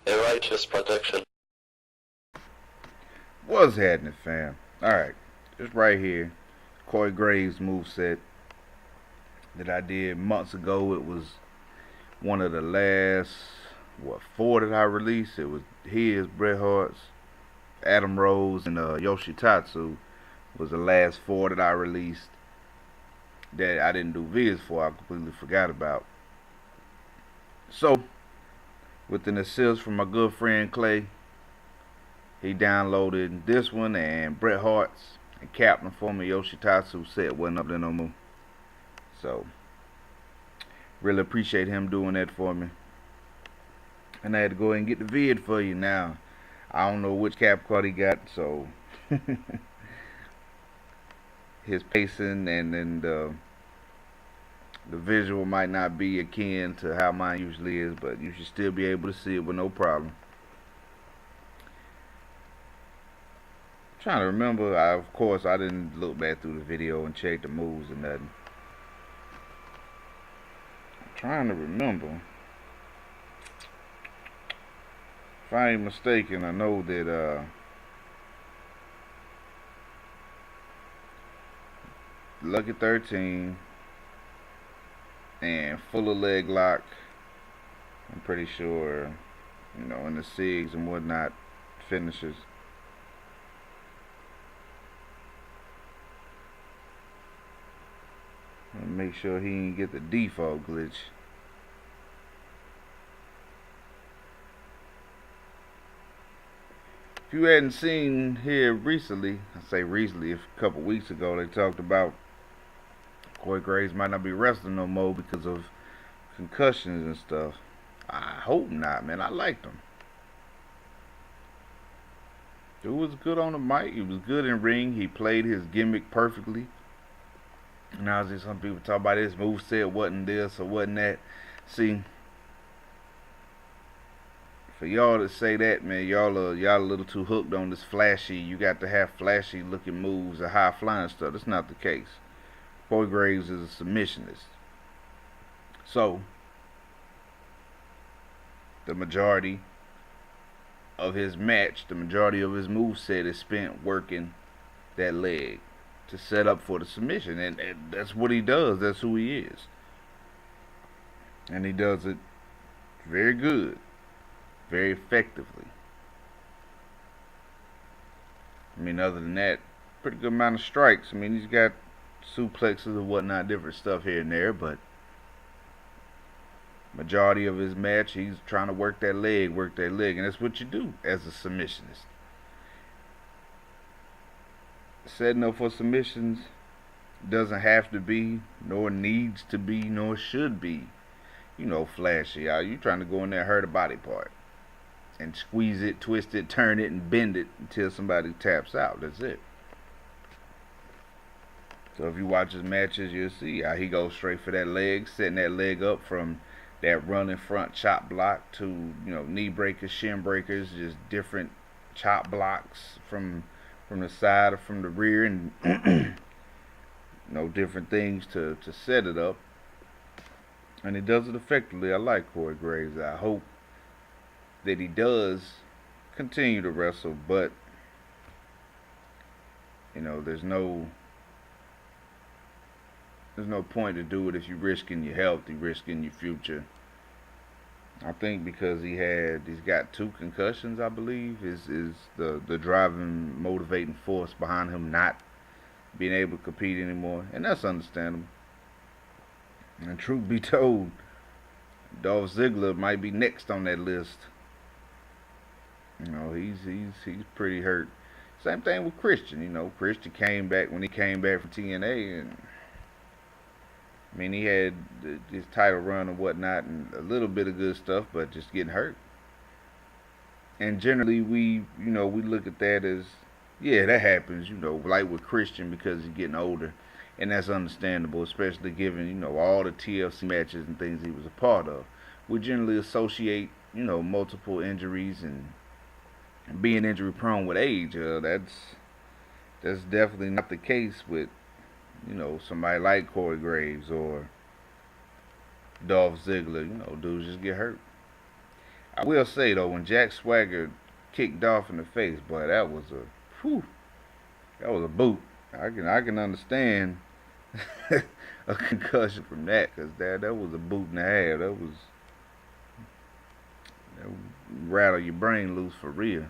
A righteous protection. What's happening, fam? Alright, it's right here. Corey Graves moveset that I did months ago. It was one of the last, four that I released. It was his, Bret Hart's, Adam Rose, and Yoshitatsu was the last four that I released that I didn't do vids for. I completely forgot about. So, with an assist from my good friend Clay, he downloaded this one and Bret Hart's and Captain for me. Yoshitatsu set wasn't up there no more. So, really appreciate him doing that for me. And I had to go ahead and get the vid for you now. I don't know which cap card he got, so his pacing and then the visual might not be akin to how mine usually is, but you should still be able to see it with no problem. I'm trying to remember, of course, I didn't look back through the video and check the moves or nothing. I'm trying to remember. If I ain't mistaken, I know that Lucky 13 and Fuller leg lock, I'm pretty sure, in the SIGs and whatnot, finishes. Make sure he didn't get the default glitch. If you hadn't seen here recently, I say recently, a couple weeks ago, they talked about Corey Graves might not be wrestling no more because of concussions and stuff. I hope not, man. I liked him. Dude was good on the mic. He was good in ring. He played his gimmick perfectly. Now I see some people talk about his moveset wasn't this or wasn't that. See, for y'all to say that, man, y'all a little too hooked on this flashy. You got to have flashy looking moves or high flying stuff. That's not the case. Corey Graves is a submissionist. So, the majority of his match, the majority of his moveset is spent working that leg to set up for the submission. And that's what he does. That's who he is. And he does it very good, very effectively. I mean, other than that, pretty good amount of strikes. I mean, he's got suplexes and whatnot, different stuff here and there, but majority of his match, he's trying to work that leg, and that's what you do as a submissionist. Setting up for submissions doesn't have to be, nor needs to be, nor should be, flashy. You trying to go in there and hurt a body part and squeeze it, twist it, turn it, and bend it until somebody taps out. That's it. So if you watch his matches, you'll see how he goes straight for that leg, setting that leg up from that running front chop block to knee breakers, shin breakers, just different chop blocks from the side or from the rear, and different things to set it up. And he does it effectively. I like Corey Graves. I hope that he does continue to wrestle, but there's no point to do it if you're risking your health, you're risking your future. I think because he's got 2 concussions, I believe, is the driving, motivating force behind him not being able to compete anymore, and that's understandable. And truth be told, Dolph Ziggler might be next on that list. He's pretty hurt. Same thing with Christian. Christian came back when he came back from TNA, and I mean, he had his title run and whatnot, and a little bit of good stuff, but just getting hurt. And generally, we look at that as, yeah, that happens. Like with Christian because he's getting older, and that's understandable, especially given all the TLC matches and things he was a part of. We generally associate multiple injuries and being injury prone with age. That's definitely not the case with somebody like Corey Graves or Dolph Ziggler. Dudes just get hurt. I will say though, when Jack Swagger kicked Dolph in the face, boy, that was a boot. I can understand a concussion from that, cause that was a boot and a half. That would rattle your brain loose for real.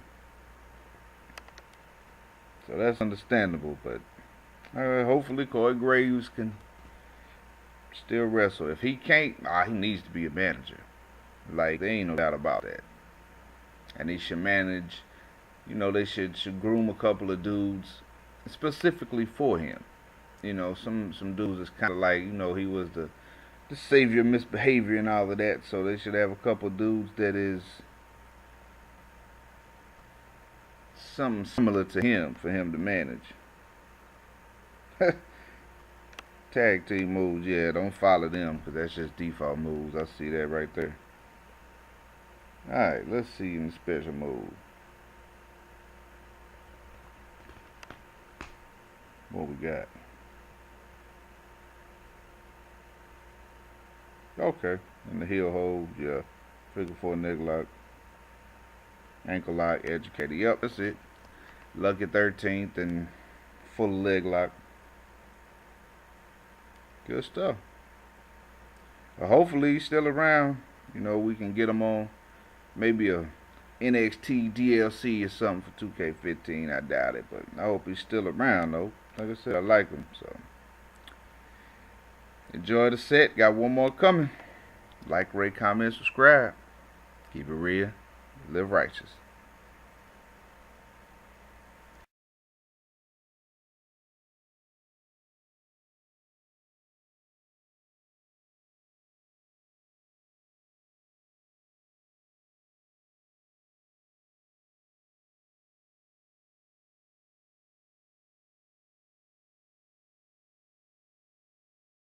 So that's understandable, but hopefully Corey Graves can still wrestle. If he can't, he needs to be a manager. Like, there ain't no doubt about that. And he should manage, they should groom a couple of dudes specifically for him. Some dudes is kind of like, he was the savior of misbehavior and all of that. So they should have a couple of dudes that is something similar to him for him to manage. Tag team moves, yeah, don't follow them because that's just default moves. I see that right there. Alright, let's see in the special move. What we got? Okay, in the heel hold, yeah. Figure 4 neck lock. Ankle lock, educator. Yep, that's it. Lucky 13th and full leg lock. Good stuff. Well, hopefully he's still around. We can get him on maybe a NXT DLC or something for 2K15. I doubt it, but I hope he's still around though. Like I said, I like him. So enjoy the set. Got one more coming. Like, rate, comment, subscribe. Keep it real. Live righteous.